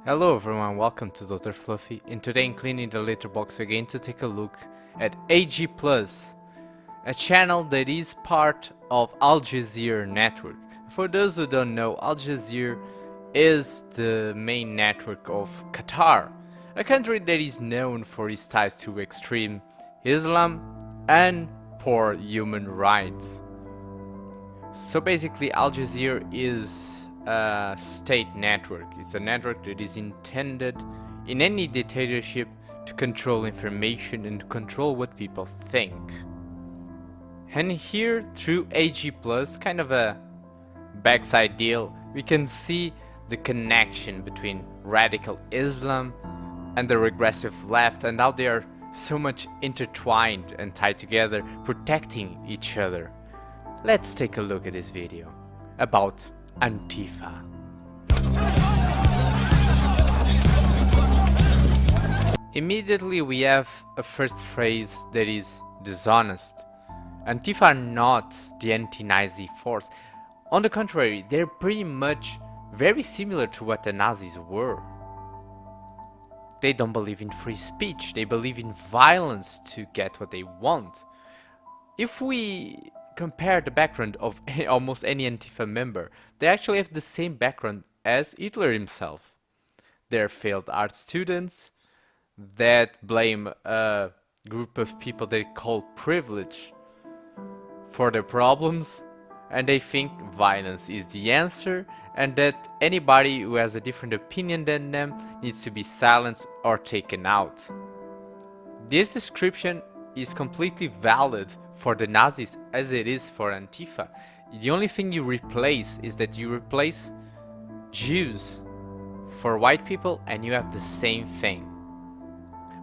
Hello everyone, welcome to Dr. Fluffy, and today in Cleaning the Litter Box we're going to take a look at AG+, a channel that is part of Al Jazeera network. For those who don't know, Al Jazeera is the main network of Qatar, a country that is known for its ties to extreme Islam and poor human rights. So basically Al Jazeera is a state network. It's a network that is intended in any dictatorship to control information and control what people think. And here through AG+, kind of a backside deal, we can see the connection between radical Islam and the regressive left and how they are so much intertwined and tied together, protecting each other. Let's take a look at this video about Antifa. Immediately we have a first phrase that is dishonest. Antifa are not the anti-Nazi force. On the contrary, they're pretty much very similar to what the Nazis were. They don't believe in free speech, they believe in violence to get what they want. If we compare the background of almost any Antifa member, they actually have the same background as Hitler himself. They're failed art students that blame a group of people they call privilege for their problems, and they think violence is the answer and that anybody who has a different opinion than them needs to be silenced or taken out. This description is completely valid for the Nazis as it is for Antifa. The only thing you replace is that you replace Jews for white people and you have the same thing.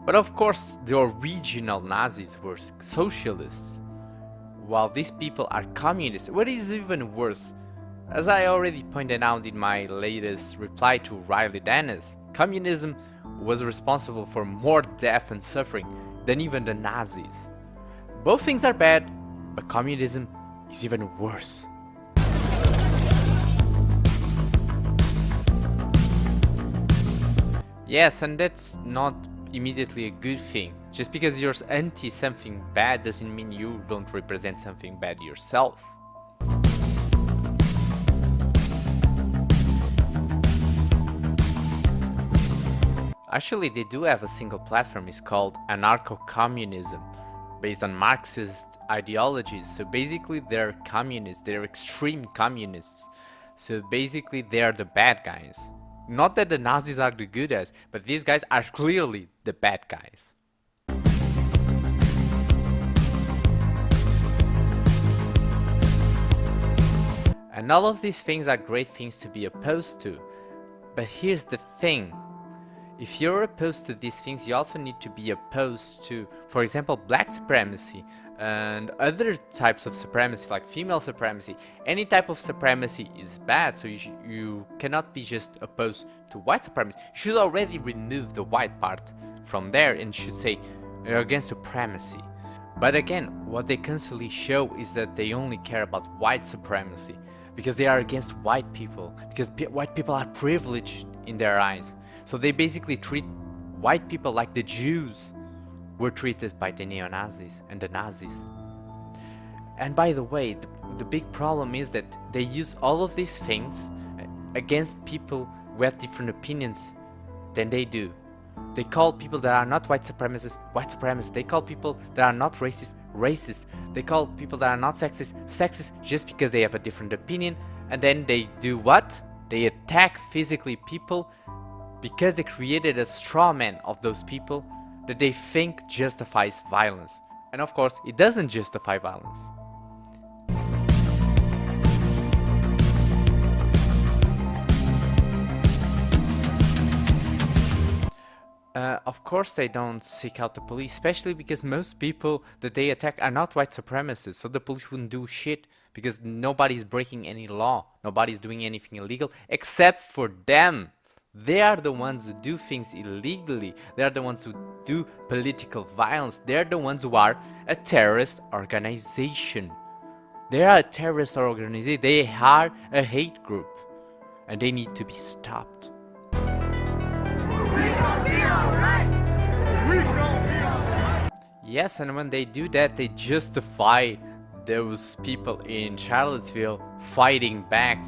But of course the original Nazis were socialists, while these people are communists. What is even worse, as I already pointed out in my latest reply to Riley Dennis, communism was responsible for more death and suffering than even the Nazis. Both things are bad, but communism is even worse. Yes, and that's not immediately a good thing. Just because you're anti something bad doesn't mean you don't represent something bad yourself. Actually, they do have a single platform, it's called anarcho-communism, based on Marxist ideologies. So basically they're communists, they're extreme communists. So basically they're the bad guys. Not that the Nazis are the good guys, but these guys are clearly the bad guys. And all of these things are great things to be opposed to. But here's the thing. If you're opposed to these things, you also need to be opposed to, for example, black supremacy and other types of supremacy like female supremacy. Any type of supremacy is bad, so you cannot be just opposed to white supremacy. You should already remove the white part from there and should say you're against supremacy. But again, what they constantly show is that they only care about white supremacy because they are against white people, because white people are privileged in their eyes. So they basically treat white people like the Jews were treated by the neo-Nazis and the Nazis. And by the way, the big problem is that they use all of these things against people who have different opinions than they do. They call people that are not white supremacists, white supremacists. They call people that are not racist, racist. They call people that are not sexist, sexist, just because they have a different opinion. And then they do what? They attack physically people because they created a straw man of those people that they think justifies violence. And of course, it doesn't justify violence. Of course they don't seek out the police, especially because most people that they attack are not white supremacists, so the police wouldn't do shit because nobody's breaking any law, nobody's doing anything illegal except for them. They are the ones who do things illegally. They are the ones who do political violence. They are the ones who are a terrorist organization. They are a terrorist organization. They are a hate group. And they need to be stopped. Yes, and when they do that, they justify those people in Charlottesville fighting back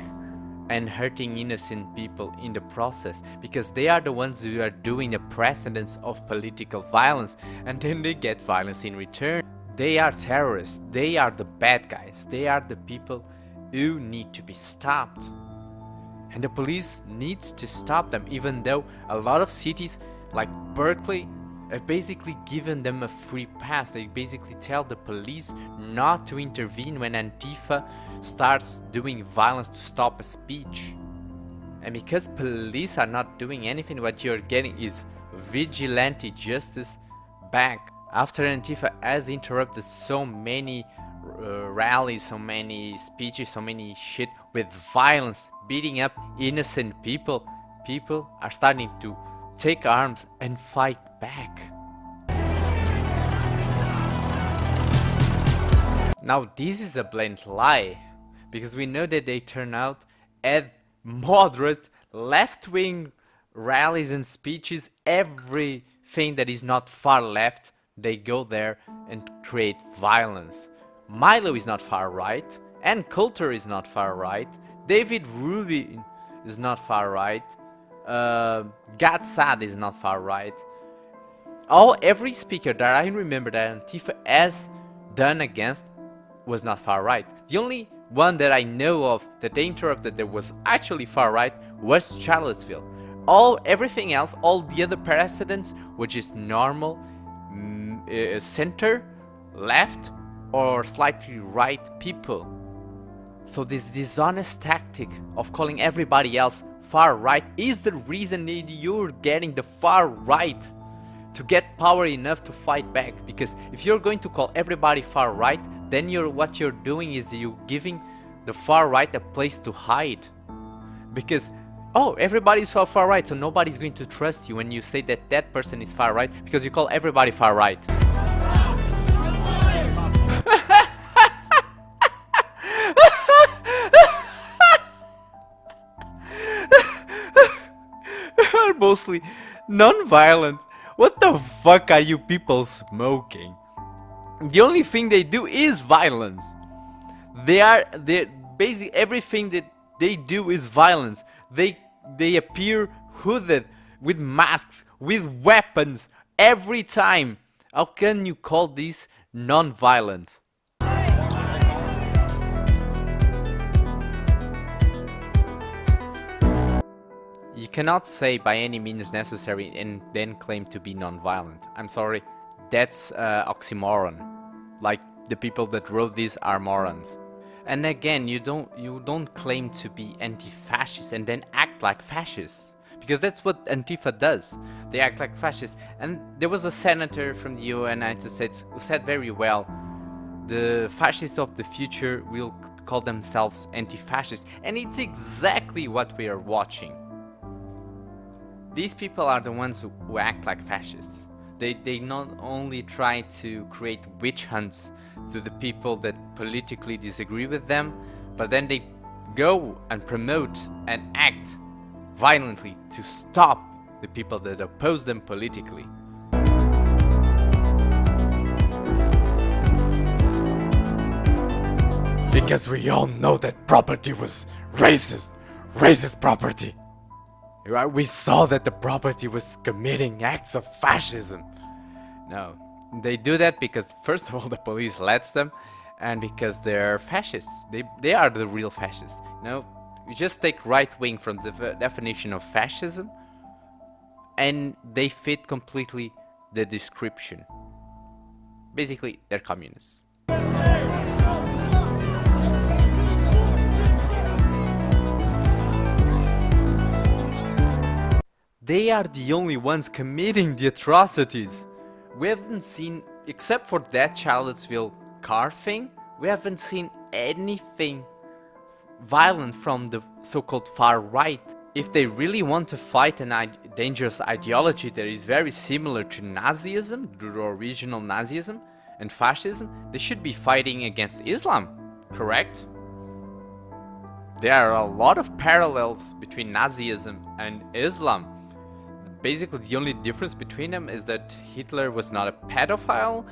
and hurting innocent people in the process, because they are the ones who are doing the precedence of political violence, and then they get violence in return. They are terrorists, they are the bad guys, they are the people who need to be stopped. And the police needs to stop them, even though a lot of cities like Berkeley have basically given them a free pass. They basically tell the police not to intervene when Antifa starts doing violence to stop a speech. And because police are not doing anything, what you're getting is vigilante justice back. After Antifa has interrupted so many rallies, so many speeches, so many shit with violence, beating up innocent people, people are starting to take arms and fight back. Now this is a blatant lie, because we know that they turn out at moderate left-wing rallies and speeches. Everything that is not far left, they go there and create violence. Milo is not far right, and Coulter is not far right, David Rubin is not far right, Gad Saad is not far right. Every speaker that I remember that Antifa has done against was not far right. The only one that I know of that they interrupted that was actually far right was Charlottesville. Everything else, all the other precedents were just normal center, left, or slightly right people. So this dishonest tactic of calling everybody else far right is the reason that you're getting the far right to get power enough to fight back. Because if you're going to call everybody far right, then what you're doing is you're giving the far right a place to hide. Because everybody's far right, so nobody's going to trust you when you say that that person is far right, because you call everybody far right. Are mostly non-violent. What the fuck are you people smoking? The only thing they do is violence. They're basically everything that they do is violence. They appear hooded with masks, with weapons every time. How can you call this non-violent? You cannot say by any means necessary and then claim to be non-violent. I'm sorry, that's oxymoron. Like, the people that wrote this are morons. And again, you don't claim to be anti-fascist and then act like fascists, because that's what Antifa does. They act like fascists. And there was a senator from the United States who said very well, the fascists of the future will call themselves anti-fascists, and it's exactly what we are watching. These people are the ones who act like fascists. They not only try to create witch hunts to the people that politically disagree with them, but then they go and promote and act violently to stop the people that oppose them politically. Because we all know that property was racist property. We saw that the property was committing acts of fascism. No, they do that because, first of all, the police lets them, and because they're fascists. They are the real fascists. You just take right wing from the definition of fascism, and they fit completely the description. Basically, they're communists. They are the only ones committing the atrocities. We haven't seen, except for that Charlottesville car thing, we haven't seen anything violent from the so-called far right. If they really want to fight a dangerous ideology that is very similar to Nazism, the original Nazism and fascism, they should be fighting against Islam, correct? There are a lot of parallels between Nazism and Islam. basically the only difference between them is that Hitler was not a pedophile,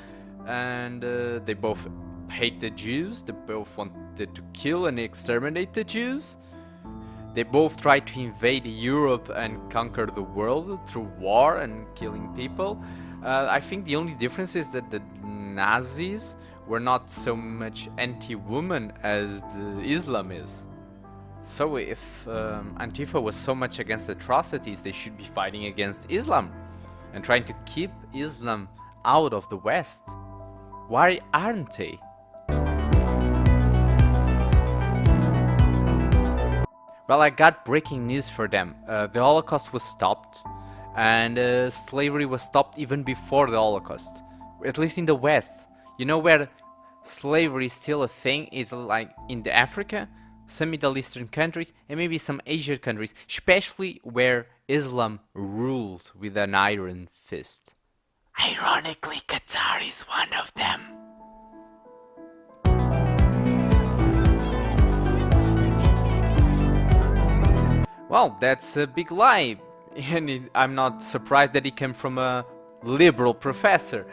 and they both hate the Jews, they both wanted to kill and exterminate the Jews. They both tried to invade Europe and conquer the world through war and killing people. I think the only difference is that the Nazis were not so much anti-woman as the Islam is. So if Antifa was so much against atrocities, they should be fighting against Islam and trying to keep Islam out of the West. Why aren't they? Well, I got breaking news for them. The Holocaust was stopped, and slavery was stopped even before the Holocaust, at least in the West. You know where slavery is still a thing is like in the Africa, some Middle Eastern countries, and maybe some Asian countries, especially where Islam rules with an iron fist. Ironically, Qatar is one of them. Well, that's a big lie, and I'm not surprised that it came from a liberal professor,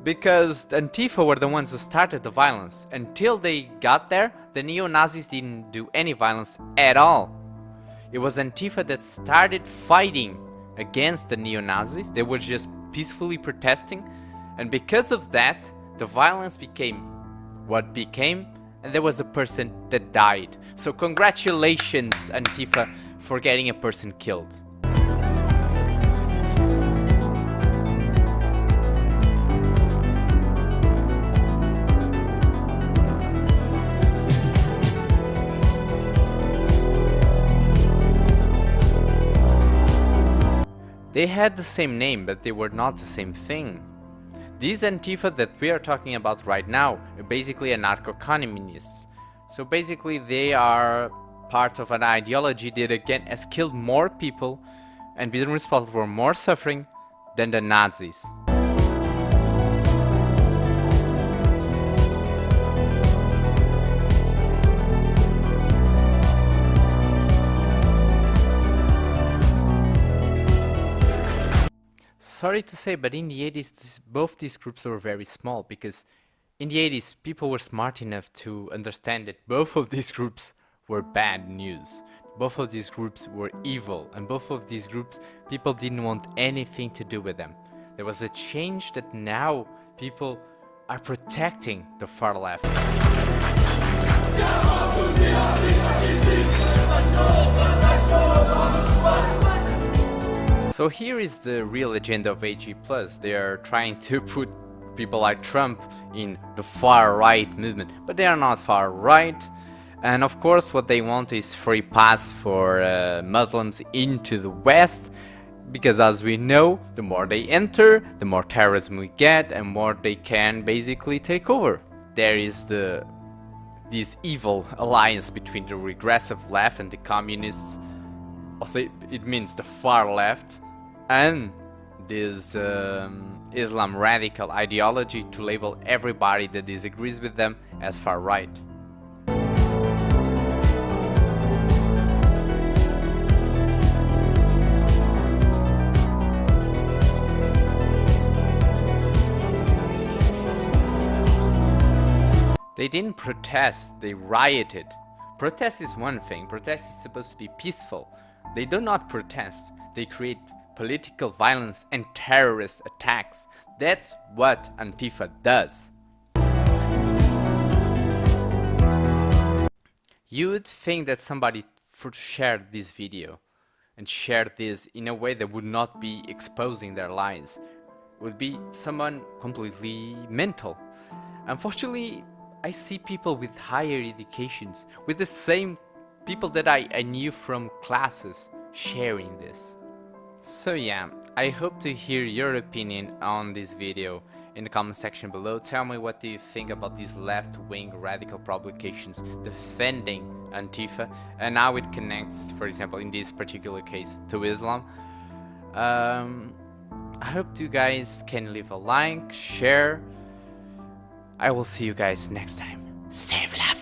because Antifa were the ones who started the violence. Until they got there, the neo-Nazis didn't do any violence at all. It was Antifa that started fighting against the neo-Nazis. They were just peacefully protesting, and because of that, the violence became what became, and there was a person that died. So congratulations, Antifa, for getting a person killed. They had the same name, but they were not the same thing. These Antifa that we are talking about right now are basically anarcho-communists. So basically they are part of an ideology that again has killed more people and been responsible for more suffering than the Nazis. Sorry to say, but in the 80s, both these groups were very small, because in the 80s, people were smart enough to understand that both of these groups were bad news. Both of these groups were evil, and both of these groups, people didn't want anything to do with them. There was a change that now people are protecting the far left. So here is the real agenda of AG+. They are trying to put people like Trump in the far right movement, but they are not far right. And of course what they want is free pass for Muslims into the West, because as we know, the more they enter, the more terrorism we get and more they can basically take over. There is this evil alliance between the regressive left and the communists, also it means the far left, and this Islam radical ideology to label everybody that disagrees with them as far right. They didn't protest, they rioted. Protest is one thing, protest is supposed to be peaceful. They do not protest, they create political violence and terrorist attacks. That's what Antifa does. You would think that somebody would share this video and share this in a way that would not be exposing their lies. Would be someone completely mental. Unfortunately, I see people with higher educations, with the same people that I knew from classes, sharing this. So yeah, I hope to hear your opinion on this video in the comment section below. Tell me what do you think about these left-wing radical publications defending Antifa and how it connects, for example, in this particular case, to Islam. I hope you guys can leave a like, share. I will see you guys next time. Save love.